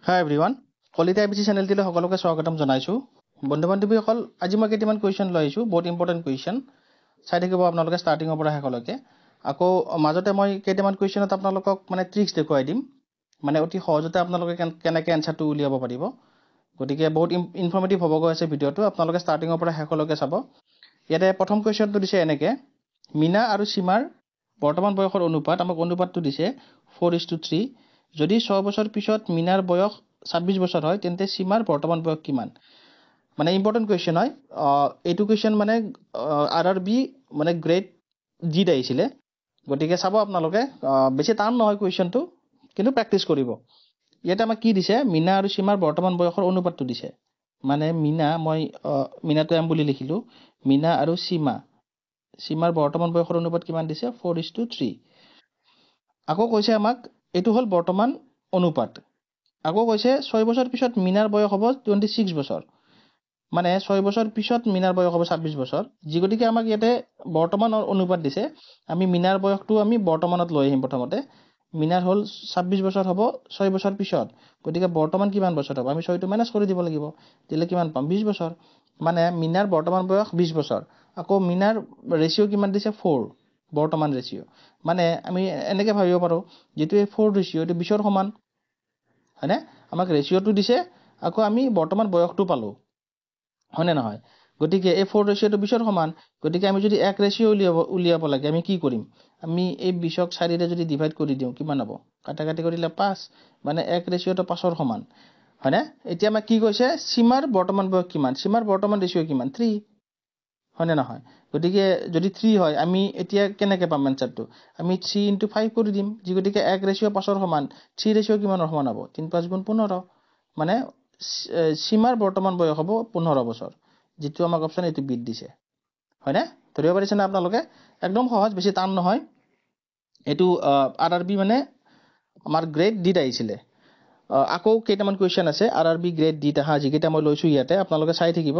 Hi everyone. Quality IBC channel tile সকলোকে স্বাগতম জনাইছো। বন্ধু বান্ধৱীসকল আজি মই কেইটামান কুৱেশ্যন লৈ আহিছো, বহুত ইম্পৰ্টেন্ট কুৱেশ্যন। চাই থাকিব আপোনালোকে ষ্টাৰ্টিংৰ পৰা শেষলৈকে। আকৌ মাজতে মই কেইটামান কুৱেশ্যনত আপোনালোকক মানে ট্ৰিক্স দেখুৱাই দিম। মানে অতি সহজতে আপোনালোকে কেনেকৈ এনসাৰটো উলিয়াব পাৰিব। গতিকে বহুত ইনফৰ্মেটিভ হ'ব গৈ আছে ভিডিঅ'টো, আপোনালোকে ষ্টাৰ্টিংৰ পৰা শেষলৈকে চাব। ইয়াতে প্ৰথম কুৱেশ্যনটো দিছে এনেকৈ, মিনা আৰু সীমাৰ বৰ্তমান বয়সৰ অনুপাত, আমাক অনুপাতটো দিছে 4:3। যদি 6 বছৰ পিছত মিনাৰ বয়স 26 বছৰ হয় তেন্তে সীমাৰ বৰ্তমান বয়স কিমান? মানে ইম্পৰ্টেন্ট কুৱেশ্যন হয়। এইটো কুৱেশ্যন মানে RRB মানে গ্ৰেড জিত আহিছিলে। গতিকে চাব আপোনালোকে, বেছি টান নহয় কুৱেশ্যনটো, কিন্তু প্ৰেক্টিচ কৰিব। ইয়াতে আমাক কি দিছে, মিনা আৰু সীমাৰ বৰ্তমান বয়সৰ অনুপাতটো দিছে। মানে মিনা, মই মিনাটো এম বুলি লিখিলোঁ, মিনা আৰু সীমাৰ বৰ্তমান বয়সৰ অনুপাত কিমান দিছে? 4:3। আকৌ কৈছে আমাক এইটো হ'ল বৰ্তমান অনুপাত। আকৌ কৈছে 6 বছৰ পিছত মিনাৰ বয়স হ'ব 26 বছৰ। মানে 6 বছৰ পিছত মিনাৰ বয়স হ'ব 26 বছৰ। যি গতিকে আমাক ইয়াতে বৰ্তমানৰ অনুপাত দিছে, আমি মিনাৰ বয়সটো আমি বৰ্তমানত লৈ আহিম। প্ৰথমতে মিনাৰ হ'ল 26 বছৰ হ'ব 6 বছৰ পিছত। গতিকে বৰ্তমান কিমান বছৰ হ'ব? আমি 6টো মাইনাছ কৰি দিব লাগিব, দিলে কিমান পাম? 20 বছৰ। মানে মিনাৰ বৰ্তমান বয়স 20 বছৰ। আকৌ মিনাৰ ৰেচিঅ' কিমান দিছে? 4, বৰ্তমান ৰেচিঅ'। মানে আমি এনেকৈ ভাবিব পাৰোঁ, যিটো এই 4 ৰেচিঅ' এইটো 20ৰ সমান, হয়নে? আমাক ৰেচিঅ'টো দিছে, আকৌ আমি বৰ্তমান বয়সটো পালোঁ, হয়নে নহয়? গতিকে এই 4 ৰেচিঅ'টো 20ৰ সমান। গতিকে আমি যদি 1 ৰেচিঅ' উলিয়াব লাগে, আমি কি কৰিম? আমি এই 20ক 4ৰে যদি ডিভাইড কৰি দিওঁ, কিমান হ'ব? কাটাকাটি কৰিলে 5, মানে 1 ৰেচিঅ'টো 5ৰ সমান, হয়নে? এতিয়া আমাক কি কৈছে? সীমাৰ বৰ্তমান বয়স কিমান? সীমাৰ বৰ্তমান ৰেচিঅ' কিমান? 3, হয়নে নহয়? গতিকে যদি 3 হয়, আমি এতিয়া কেনেকৈ পাম এনচাৰটো? আমি 3 × 5 কৰি দিম। যি গতিকে 1 ৰেচিঅ' 5ৰ সমান, 3 ৰেচিঅ' কিমানৰ সমান হ'ব? 3 × 5 = 15। মানে সীমাৰ বৰ্তমান বয়স হ'ব 15 বছৰ। যিটো আমাক অপশ্যন এইটো বিট দিছে, হয়নে? ধৰিব পাৰিছেনে আপোনালোকে? একদম সহজ, বেছি টান নহয়। এইটো RRB মানে আমাৰ গ্ৰেড ডিত আহিছিলে। আকৌ কেইটামান কুৱেশ্যন আছে RRB গ্ৰেড ডিত অহা, যিকেইটা মই লৈছোঁ ইয়াতে, আপোনালোকে চাই থাকিব।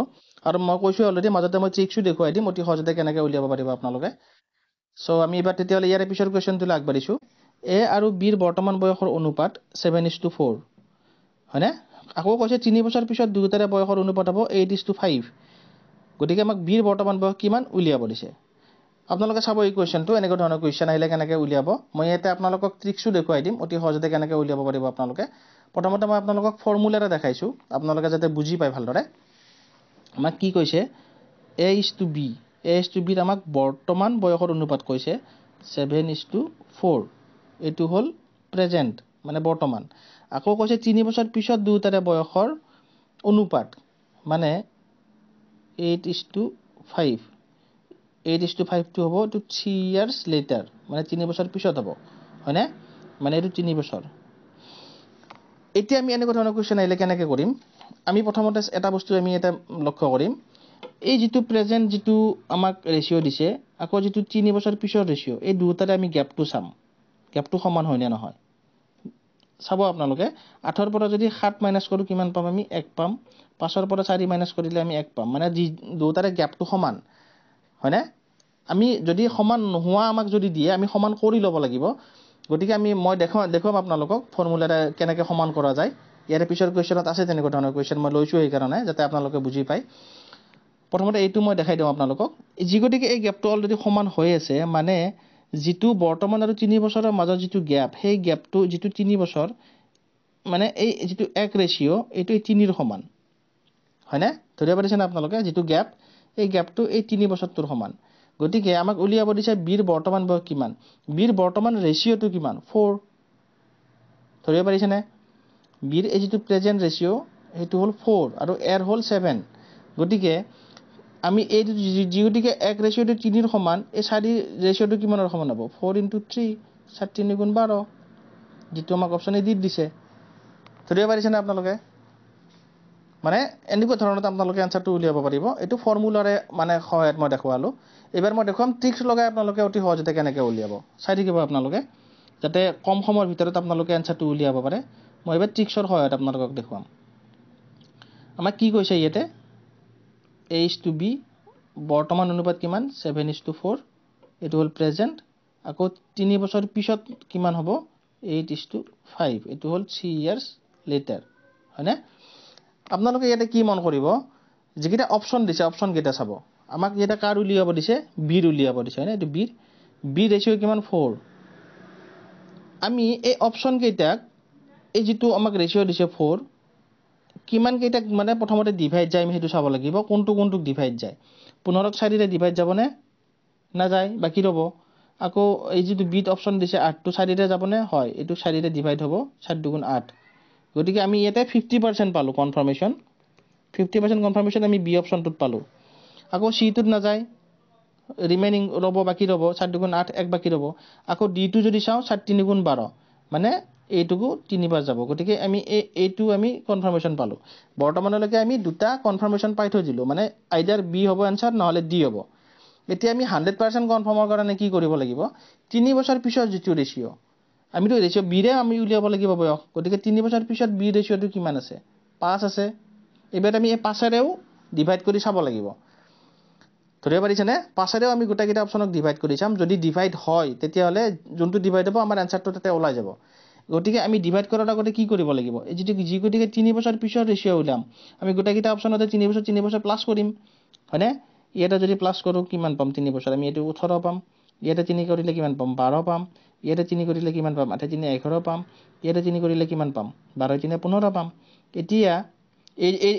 আৰু মই কৈছোঁ অলৰেডি, মাজতে মই ট্ৰিক্সো দেখুৱাই দিম, অতি সহজতে কেনেকৈ উলিয়াব পাৰিব আপোনালোকে। চ' আমি এইবাৰ তেতিয়াহ'লে ইয়াৰে পিছৰ কুৱেশ্যনটোলৈ আগবাঢ়িছোঁ। A আৰু Bৰ বৰ্তমান বয়সৰ অনুপাত 7:4, হয়নে? আকৌ কৈছে 3 বছৰ পিছত দুয়োটাৰে বয়সৰ অনুপাত হ'ব 8:5। গতিকে আমাক Bৰ বৰ্তমান বয়স কিমান উলিয়াব দিছে। আপোনালোকে চাব এই কুৱেশ্যনটো, এনেকুৱা ধৰণৰ কুৱেশ্যন আহিলে কেনেকৈ উলিয়াব। মই ইয়াতে আপোনালোকক ট্ৰিক্সো দেখুৱাই দিম, অতি সহজতে কেনেকৈ উলিয়াব পাৰিব আপোনালোকে। প্ৰথমতে মই আপোনালোকক ফৰ্মুলাৰে দেখাইছোঁ, আপোনালোকে যাতে বুজি পায় ভালদৰে। আমাক কি কৈছে? A:B আমাক বৰ্তমান বয়সৰ অনুপাত কৈছে 7:4। এইটো হ'ল প্ৰেজেণ্ট, মানে বৰ্তমান। আকৌ কৈছে 3 বছৰ পিছত দুয়োটাৰে বয়সৰ অনুপাত, মানে 8:5। 8:5টো হ'ব এইটো 3 years later, মানে 3 বছৰ পিছত হ'ব, হয়নে? মানে এইটো 3 বছৰ। এতিয়া আমি এনেকুৱা ধৰণৰ কুৱেশ্যন আহিলে কেনেকৈ কৰিম? আমি প্ৰথমতে এটা বস্তু আমি এটা লক্ষ্য কৰিম, এই যিটো প্ৰেজেণ্ট যিটো আমাক ৰেচিঅ' দিছে, আকৌ যিটো 3 বছৰ পিছৰ ৰেচিঅ', এই দুয়োটাৰে আমি গেপটো চাম, গেপটো সমান হয়নে নহয়। চাব আপোনালোকে, 8ৰ পৰা যদি 7 মাইনাছ কৰোঁ, কিমান পাম? আমি 1 পাম। 5ৰ পৰা 4 মাইনাছ কৰিলে আমি 1 পাম, মানে দুয়োটাৰে গেপটো সমান, হয়নে? আমি যদি সমান নোহোৱা আমাক যদি দিয়ে, আমি সমান কৰি ল'ব লাগিব। গতিকে মই দেখুৱাম আপোনালোকক ফৰ্মুলাৰে কেনেকৈ সমান কৰা যায়। ইয়াৰে পিছৰ কুৱেশ্যনত আছে তেনেকুৱা ধৰণৰ কুৱেশ্যন, মই লৈছোঁ সেইকাৰণে, যাতে আপোনালোকে বুজি পায়। প্ৰথমতে এইটো মই দেখাই দিওঁ আপোনালোকক। যি গতিকে এই গেপটো অলৰেডি সমান হৈ আছে, মানে যিটো বৰ্তমান আৰু 3 বছৰৰ মাজত যিটো গেপ, সেই গেপটো যিটো 3 বছৰ, মানে এই যিটো 1 ৰেচিঅ', এইটো 3ৰ সমান, হয়নে? ধৰিব পাৰিছেনে আপোনালোকে? যিটো গেপ, এই গেপটো এই 3 বছৰটোৰ সমান। গতিকে আমাক উলিয়াব দিছে Bৰ বৰ্তমান বয়স কিমান। Bৰ বৰ্তমান ৰেচিঅ'টো কিমান? 4। ধৰিব পাৰিছেনে? Bৰ এই যিটো প্ৰেজেণ্ট ৰেচিঅ', সেইটো হ'ল 4 আৰু এৰ হ'ল 7। গতিকে আমি এই যি গতিকে 1 ৰেচিঅ'টো 3ৰ সমান, এই 4 ৰেচিঅ'টো কিমানৰ সমান হ'ব? 4 × 3, 4 × 3 = 12, যিটো আমাক অপশ্যন এ দিছে। ধৰিব পাৰিছেনে আপোনালোকে? মানে এনেকুৱা ধৰণত আপোনালোকে এনচাৰটো উলিয়াব পাৰিব। এইটো ফৰ্মুলাৰে মানে সহায়ত মই দেখুৱালোঁ। এইবাৰ মই দেখুৱাম ট্ৰিক্স লগাই আপোনালোকে অতি সহজতে কেনেকৈ উলিয়াব। চাই থাকিব আপোনালোকে, যাতে কম সময়ৰ ভিতৰত আপোনালোকে এনচাৰটো উলিয়াব পাৰে। মই এইবাৰ ট্ৰিক্সৰ সহায়ত আপোনালোকক দেখুৱাম। আমাক কি কৈছে ইয়াতে? A:B বৰ্তমান অনুপাত কিমান? 7:4। এইটো হ'ল প্ৰেজেণ্ট। আকৌ 3 বছৰ পিছত কিমান হ'ব? 8:5। এইটো হ'ল 3 years later, হয়নে আপোনালোকে ইয়াতে কি মন কৰিব যিকেইটা অপচন দিছে অপচন কেইটা চাব আমাক ইয়াতে কাৰ উলিয়াব দিছে বিৰ উলিয়াব দিছে হয়নে এইটো বিৰ বি ৰেচিঅ' কিমান 4 আমি এই অপচন কেইটাক এই যেটো আমাক ৰেচিঅ' দিছে 4 কিমান কেইটাক মানে প্ৰথমতে ডিভাইড যায় আমি হেতু চাব লাগিব কোনটো ডিভাইড যায় 15ক 4 ৰে ডিভাইড যাব নে না যায় বাকি ৰব আকৌ এই যেটো বিট অপচন দিছে 8 টো 4 ৰে যাব নে হয় এটো 4 ৰে ডিভাইড হ'ব 4 দুগুণ 8 গতিকে আমি ইয়াতে 50% পালো কনফাৰ্মেশন 50% কনফাৰ্মেশন আমি বি অপচনটোত পালো আকৌ সি টোত না যায় ৰিমেইনিং ৰব বাকি ৰব 4 দুগুণ 8 এক বাকি ৰব আকৌ ডি টো যদি চাও 4 3 গুণ 12 মানে এইটুকু 3 বাৰ যাব গতিকে আমি এইটো আমি কনফাৰ্মেশন পালো বৰ্তমানলৈকে আমি দুটা কনফাৰ্মেশন পাই থৈ দিলো মানে আইদাৰ বি হ'ব আনসাৰ নহলে ডি হ'ব এতিয়া আমি 100% কনফাৰ্মৰ কাৰণে কি কৰিব লাগিব 3 বছৰ পিছত যেটো ৰেচিঅ' আমি তো ৰেচিঅ' বি ৰে আমি উলিয়াব লাগিব বয়স গতিকে 3 বছৰ পিছত বি ৰেচিঅ'টো কিমান আছে 5 আছে এবাৰ আমি এই 5 ৰেও ডিভাইড কৰি চাব লাগিব ধৰিব পাৰিছেনে 5 ৰেও আমি গোটেইকেইটা অপচনক ডিভাইড কৰি চাম যদি ডিভাইড হয় তেতিয়া হলে যোনটো ডিভাইড হ'ব আমাৰ আনসাৰটো তাতে ওলাই যাব গতিকে আমি ডিভাইড কৰাৰ আগতে কি কৰিব লাগিব এই যেটো জি গতিকে 3 বছৰ পিছত ৰেচিঅ' উলাম আমি গোটেইকেইটা অপচনতে 3 বছৰ প্লাস কৰিম হয়নে ইয়াতে যদি প্লাস কৰো কিমান পাম 3 বছৰ আমি এটো 18 পাম ইয়াতে 3 কৰিলে কিমান পাম 12 পাম ইয়াতে 3 কৰিলে কিমান পাম 8 3 11 পাম ইয়াতে 3 কৰিলে কিমান পাম 12 3 15 পাম এতিয়া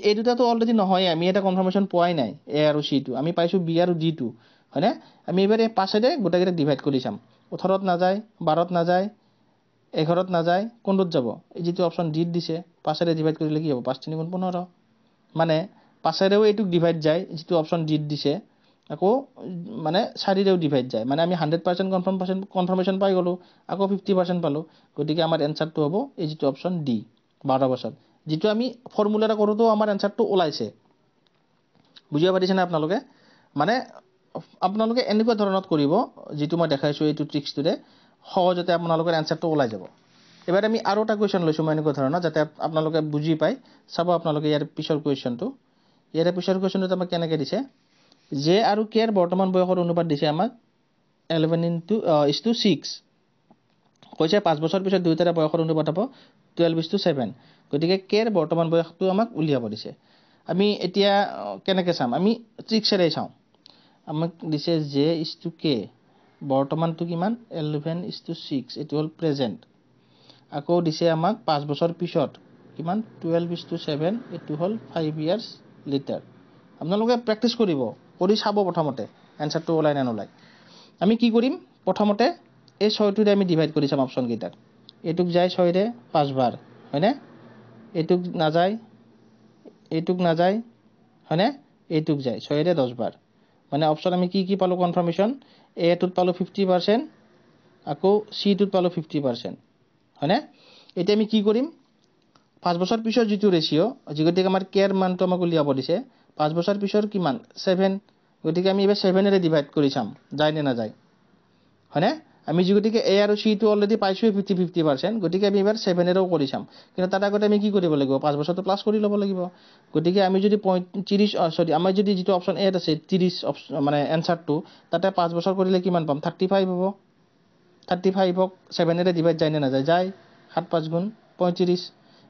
এই দুটাটো অলৰেডি নহয় আমি এটা কনফাৰ্মেশন পোৱাই নাই এ আৰু সি টো আমি পাইছো বি আৰু ডি টো হয়নে আমি এবাৰে 5 ৰে গোটেইকেইটা ডিভাইড কৰি চাম 18ত না যায় 12ত না যায় 11ত না যায় কোনটোত যাব এই যেটো অপচন ডি দিছে 5 ৰে ডিভাইড কৰিলে কি হ'ব 5 3 গুণ 15 মানে 5 ৰেও এইটুক ডিভাইড যায় যেটো অপচন ডি দিছে আকৌ মানে 4 ৰেও ডিভাইড যায় মানে আমি 100% কনফাৰ্মেশন পাই গলো আকৌ 50% পালো গতিকে আমাৰ আনসাৰটো হ'ব এই যেটো অপচন ডি 12 বছৰ যেটো আমি ফৰ্মুলাটা কৰোতো আমাৰ আনসাৰটো ওলাইছে বুজিয়া পাৰিছে না আপোনালোকে মানে আপোনালোকে এনেকুৱা ধৰণত কৰিব যেটো মই দেখাইছো এইটো ট্ৰিক্সটোৰে সহজতে আপোনালোকৰ আনসাৰটো ওলাই যাব এবাৰ আমি আৰু এটা কোৱেশ্চন লৈছো মই এনেকুৱা ধৰণৰ যাতে আপোনালোকে বুজি পায় চাব আপোনালোকে ইয়াৰ পিছৰ কোৱেশ্চনটো ইয়াৰ পিছৰ কোৱেশ্চনটো আমাক কেনেকৈ দিছে জে আৰু কে এৰ বৰ্তমান বয়সৰ অনুপাত দিছে আমাক 11:6 কৈছে 5 বছৰ পিছত দুইটাৰে বয়সৰ অনুপাত হ'ব 12:7 গতিকে কে এৰ বৰ্তমান বয়সটো আমাক উলিয়াব দিছে আমি এতিয়া কেনেকৈ চাম আমি ট্ৰিক্সৰে চাম আমাক দিছে জে কে বৰ্তমানটো কিমান 11:6 এটো হল প্ৰেজেন্ট আকৌ দিছে আমাক 5 বছৰ পিছত কিমান 12:7 এটো হল 5 ইয়াৰ্স লেটাৰ আপোনালোকে প্ৰেক্টিস কৰিব কৰি চাব প্ৰথমতে আনসাৰটো ওলাই না নোলাই আমি কি কৰিম প্ৰথমতে এই 6টোৰে আমি ডিভাইড কৰি চাম অপচন কেইটাক এটুক যায় 6 ৰে 5 বাৰ হয়নে এটুক না যায় হয়নে এটুক যায় 6 ৰে 10 বাৰ মানে অপচন আমি কি পালো কনফাৰ্মেশন এ টোত পালো 50% আকৌ সি টোত পালো 50% হয়নে এতিয়া আমি কি কৰিম 5 বছৰ পিছত যেটো ৰেচিঅ' যেগতিকে আমাৰ কেয়াৰ মানটো আমাক উলিয়াব দিছে 5 বছৰ পিছৰ কিমান 7 গতিকে আমি এবাৰ 7 ৰে ডিভাইড কৰি চাম যায় নে না যায় হয়নে আমি যেগতিকে এ আৰু সি টো অলৰেডি পাইছো 50% গতিকে আমি এবাৰ 7 ৰেও কৰি চাম কিন্তু তাৰ আগতে আমি কি কৰিব লাগিব 5 বছৰটো প্লাস কৰি ল'ব লাগিব গতিকে আমি যদি 35 আমাৰ যদি যেটো অপচন এ আছে 30 মানে আনসাৰটো তাতে 5 বছৰ কৰিলে কিমান পাম 35 হ'ব 35ক 7 ৰে ডিভাইড যায় নে না যায় 7 5 গুণ 35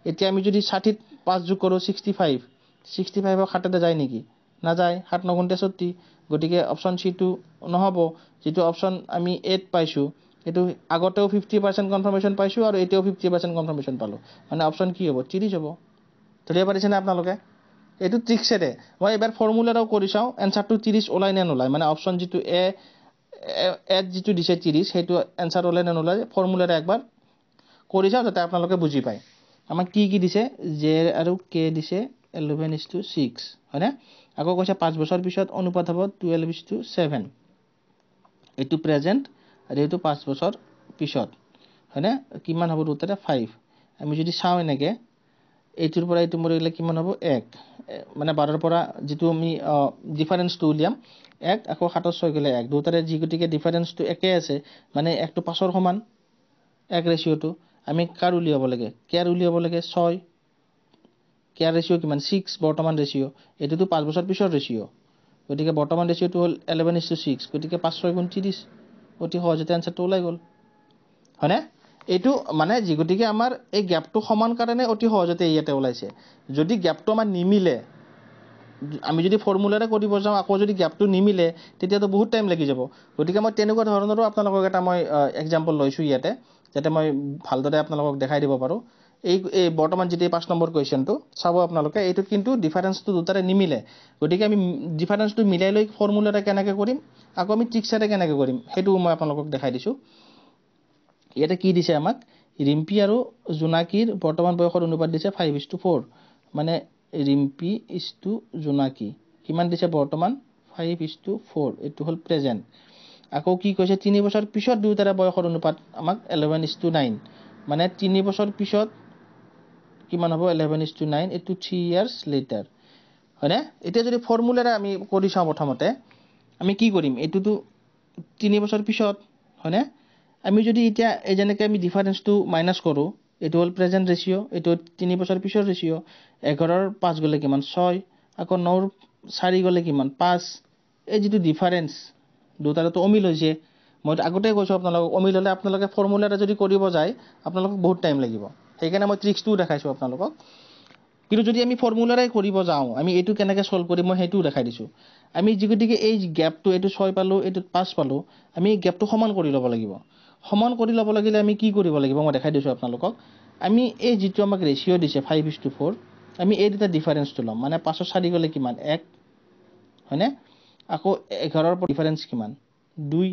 এতিয়া আমি যদি 60 ত 5 যোগ কৰো 65 65ক 7 তে যায় নেকি না যায় 7 9 গুণ 63 গতিকে অপচন সি টো নহব যেটো অপচন আমি 8 পাইছো এটো আগতেও 50% কনফাৰ্মেশন পাইছো আৰু এতিয়াও 50% কনফাৰ্মেশন পালো মানে অপচন কি হ'ব 30 হ'ব ধৰিব পাৰিছে না আপোনালোকে এটো ট্ৰিক্সৰে মই এবাৰ ফৰ্মুলাটাও কৰি চাও আনসাৰটো 30 ওলাই না নোলাই মানে অপচন যেটো এ যেটো দিছে 30 হেতু আনসাৰ ওলাই না নোলাই ফৰ্মুলাটা একবাৰ কৰি চাও যাতে আপোনালোকে বুজি পায় আমাক কি দিছে জে আৰু কে দিছে 11:6 হয়নে আকৌ কৈছে 5 বছৰ পিছত অনুপাত হ'ব 12:7 এটো প্ৰেজেন্ট আৰু এটো 5 বছৰ পিছত হয়নে কিমান হ'ব দুটাৰে 5 আমি যদি চাও এনেকে এইটোৰ পৰা এইটো মৰিলে কিমান হ'ব 1 মানে 12ৰ পৰা যেটো আমি ডিফাৰেন্সটো উলিয়াম 1 আকৌ 7 6 গলে 1 দুটাৰে যিগতিকে ডিফাৰেন্সটো একে আছে মানে 1 টো 5ৰ সমান 1 ৰেচিঅ'টো আমি কাৰ উলিয়াব লাগে কেয়াৰ উলিয়াব লাগে 6 কেয়াৰ ৰেচিঅ' কিমান 6 বৰ্তমান ৰেচিঅ' এটোটো 5 বছৰ পিছৰ ৰেচিঅ' গতিকে বৰ্তমান ৰেচিঅ'টো হল 11:6 গতিকে 5 6 গুণ 30 অতি সহজতে আনসাৰটো ওলাই গল হয়নে এইটো মানে যিগতিকে আমাৰ এই গ্যাপটো সমান কাৰণে অতি সহজতে ইয়াতে ওলাইছে যদি গ্যাপটো আমাৰ নিমিলে আমি যদি ফৰ্মুলাৰে কৰিব যাওঁ আকৌ যদি গ্যাপটো নিমিলে তেতিয়াতো বহুত টাইম লাগি যাব গতিকে মই তেনেকুৱা ধৰণৰো আপোনালোকক এটা মই এক্সাম্পল লৈছোঁ ইয়াতে যাতে মই ভালদৰে আপোনালোকক দেখাই দিব পাৰোঁ এই বৰ্তমান যেটি 5 নম্বৰ কোৱেশ্চনটো চাব আপোনালোকে এইটো কিন্তু ডিফাৰেন্সটো দুটাৰে নিমিলে গতিকে আমি ডিফাৰেন্সটো মিলাই লৈ ফৰ্মুলাৰে কেনেকৈ কৰিম আকৌ আমি ট্ৰিক্সৰে কেনেকৈ কৰিম সেইটো মই আপোনালোকক দেখাই দিছোঁ ইয়াতে কি দিছে আমাক ৰিম্পি আৰু জোনাকীৰ বৰ্তমান বয়সৰ অনুপাত দিছে 5:4 মানে ৰিম্পি ইজ টু জোনাকী কিমান দিছে বৰ্তমান 5:4 এটো হল প্ৰেজেন্ট আকৌ কি কৈছে 3 বছৰ পিছত দুটাৰে বয়সৰ অনুপাত আমাক 11:9 মানে 3 বছৰ পিছত কিমান হ'ব 11:9 এটো 3 ইয়াৰ্স লেটাৰ হয়নে এতিয়া যদি ফৰ্মুলাৰে আমি কৰি চাওঁ প্ৰথমতে আমি কি কৰিম এটোটো 3 বছৰ পিছত হয়নে আমি যদি এতিয়া এই যেনেকৈ আমি ডিফাৰেন্সটো মাইনাস কৰো এটো হল প্ৰেজেন্ট ৰেশিও এটো 3 বছৰ পিছৰ ৰেশিও 11 ৰ 5 গলে কিমান 6 আকৌ 9 ৰ 4 গলে কিমান 5 এই যেটো ডিফাৰেন্স দুটাৰটো অমিল হৈছে মই আগতে কৈছো আপোনালোকক অমিল হলে আপোনালোকে ফৰ্মুলাৰে যদি কৰিব যায় আপোনালোকক বহুত টাইম লাগিব সেইকাৰণে মই ট্ৰিক্সটো দেখাইছো আপোনালোকক কিন্তু যদি আমি ফৰ্মুলাৰে কৰিব যাওঁ আমি এটো কেনেকৈ সলভ কৰিম মই হেতু দেখাই দিছো আমি যিগতিকে এই গ্যাপটো এটো 6 পালো এটো 5 পালো আমি গ্যাপটো সমান কৰি ল'ব লাগিব সমান কৰি ল'ব লাগিলে আমি কি কৰিব লাগিব মই দেখাই দিছো আপোনালোকক আমি এই যেটো আমাক ৰেশিও দিছে 5:4 আমি এই দুটা ডিফাৰেন্সটো লম মানে 5 ৰ 4 গলে কিমান 1 হয়নে আকৌ 11 ৰ ডিফাৰেন্স কিমান 2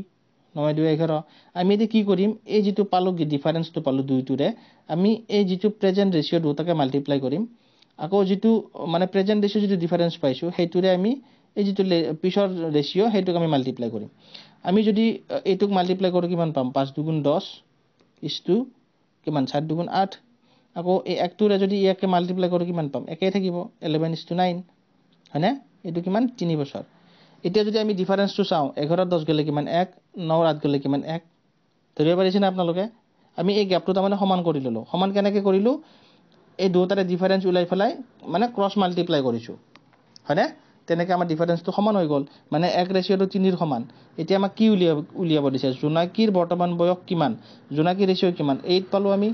9 2 11 আমি এতে কি কৰিম এই যেটো পালো ডিফাৰেন্সটো পালো দুইটোৰে আমি এই যেটো প্ৰেজেন্ট ৰেশিও দুটাকে মাল্টিপ্লাই কৰিম আকৌ যেটো মানে প্ৰেজেন্ট ৰেশিও যেটো ডিফাৰেন্স পাইছো হেতুৰে আমি এই যেটো পিছৰ ৰেশিও হেতুক আমি মাল্টিপ্লাই কৰিম আমি যদি এটুক মাল্টিপ্লাই কৰো কিমান পাম 5 2 10 ইজ টু কিমান 4 2 8 আকৌ এই একটোৰে যদি ইয়াকে মাল্টিপ্লাই কৰো কিমান পাম একেই থাকিব 11:9 হয়নে এটো কিমান 3 বছৰ এতিয়া যদি আমি ডিফাৰেন্সটো চাওঁ 11 10 গলে কিমান 1 9 8 গলে কিমান 1 ধৰিব পাৰিছে না আপোনালোকে আমি এই গ্যাপটো তাৰমানে সমান কৰি ললো সমান কেনেকৈ কৰিলো এই দুটাৰে ডিফাৰেন্স উলাই ফলাই মানে ক্ৰস মাল্টিপ্লাই কৰিছো হয়নে তেনেকৈ আমাৰ ডিফাৰেন্সটো সমান হৈ গল মানে 1 ৰেশিওটো 3 ৰ সমান এতিয়া আমাক কি উলিয়াব দিছে জোনাকীৰ বৰ্তমান বয়স কিমান জোনাকীৰ ৰেশিও কিমান 8 পালো আমি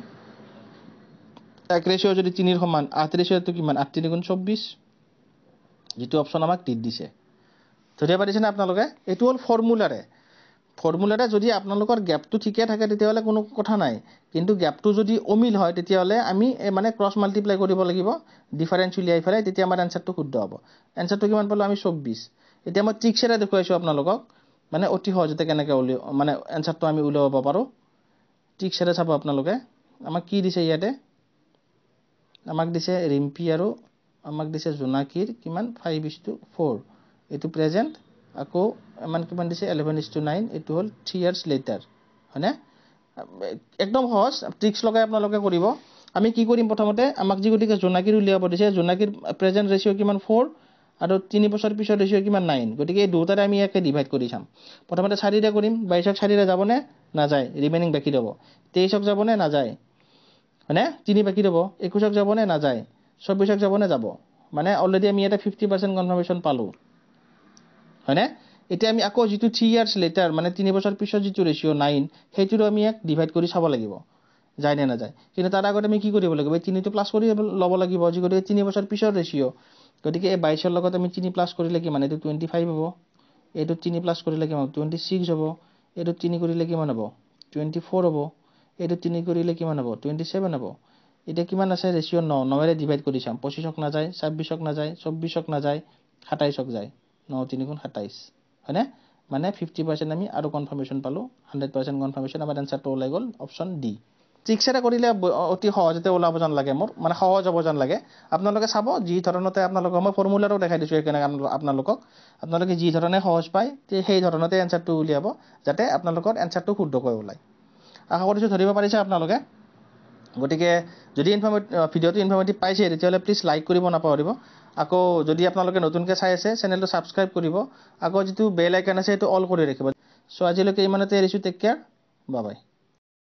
1 ৰেশিও যদি 3 ৰ সমান 8 ৰেশিওটো কিমান 8 3 গুণ 24 যেটো অপচন আমাক টিত দিছে ধৰিব পাৰিছে না আপোনালোকে এটো হল ফৰ্মুলাৰে যদি আপোনালোকৰ গ্যাপটো ঠিকে থাকে তেতিয়াহলে কোনো কথা নাই কিন্তু গ্যাপটো যদি অমিল হয় তেতিয়াহলে আমি মানে ক্ৰস মাল্টিপ্লাই কৰিব লাগিব ডিফাৰেন্স উলিয়াই ফলাই তেতিয়া আমাৰ আনসাৰটো শুদ্ধ হ'ব আনসাৰটো কিমান পালো আমি 24 এতিয়া মই ট্ৰিক্সৰে দেখুৱাইছো আপোনালোকক মানে অতি সহজতে কেনেকৈ মানে আনসাৰটো আমি উলিয়াব পাৰো ট্ৰিক্সৰে চাব আপোনালোকে আমাক কি দিছে ইয়াতে আমাক দিছে ৰিম্পি আৰু আমাক দিছে জোনাকীৰ কিমান 5:4 এটো প্ৰেজেন্ট আকৌ মান কিমান দিছে 11:9 এটো হল 3 ইয়াৰ্স লেটাৰ হয়নে একদম সহজ ট্ৰিক্স লগাই আপোনালোকে কৰিব আমি কি কৰিম প্ৰথমতে আমাক যিগতিকে জোনাকীৰ উলিয়াব দিছে জোনাকীৰ প্ৰেজেন্ট ৰেশিও কিমান 4 আৰু 3 বছৰ পিছৰ ৰেশিও কিমান 9 গতিকে এই দুটাৰে আমি একে ডিভাইড কৰি চাম প্ৰথমতে 4 ৰে কৰিম 22 ক 4 ৰে যাব নে না যায় ৰিমেইনিং বাকি ৰব 23 ক যাব নে না যায় হয়নে 3 বাকি ৰব 21 ক যাব নে না যায় 24 ক যাব নে যাব মানে অলৰেডি আমি এটা 50% কনফাৰ্মেশন পালো হয়নে এতিয়া আমি আকৌ যেটো 3 ইয়াৰ্স লেটাৰ মানে 3 বছৰ পিছত যেটো ৰেশিও 9 হেতুৰো আমি এক ডিভাইড কৰি চাব লাগিব যায় নে না যায় কিন্তু তাৰ আগতে আমি কি কৰিব লাগিব এই 3 টো প্লাস কৰি লব লাগিব যিগতিকে 3 বছৰ পিছৰ ৰেশিও গতিকে এই 22 ৰ লগত আমি 3 প্লাস কৰিলে কিমান এটো 25 হ'ব এটো 3 প্লাস কৰিলে কিমান 26 হ'ব এটো 3 কৰিলে কিমান হ'ব 24 হ'ব এটো 3 কৰিলে কিমান হ'ব 27 হ'ব এটা কিমান আছে ৰেশিও 9 9 ৰে ডিভাইড কৰি চাম 25 ক না যায় 26 ক না যায় 24 ক না যায় 27 ক যায় 9 3 গুণ 27 হয়নে মানে 50% আমি আৰু কনফাৰ্মেশন পালো 100% কনফাৰ্মেশন আমাৰ আনসাৰটো ওলাই গল অপচন ডি ট্ৰিক্সৰে কৰিলে অতি সহজতে ওলাব জান লাগে মোৰ মানে সহজ হ'ব জান লাগে আপোনালোকে চাব যি ধৰণতে আপোনালোকক মই ফৰ্মুলাটো দেখাই দিছো একেনে আপোনালোকে যি ধৰণে সহজ পায় তে সেই ধৰণতে আনসাৰটো উলিয়াব যাতে আপোনালোকৰ আনসাৰটো শুদ্ধকৈ ওলায় আশা কৰিছো ধৰিব পাৰিছে আপোনালোকে গতিকে যদি ভিডিওটো ইনফৰমেটিভ পাইছে তেতিয়াহলে প্লিজ লাইক কৰিব নাপাহৰিব আকৌ যদি আপোনালোকে নতুনকৈ চাই আছে চেনেলটো সাবস্ক্ৰাইব কৰিব আকৌ যেটো বেল আইকন আছে এটো অল কৰি ৰাখিব সো আজিলৈকে ইমানতে এৰিছো টেক কেয়াৰ বাই বাই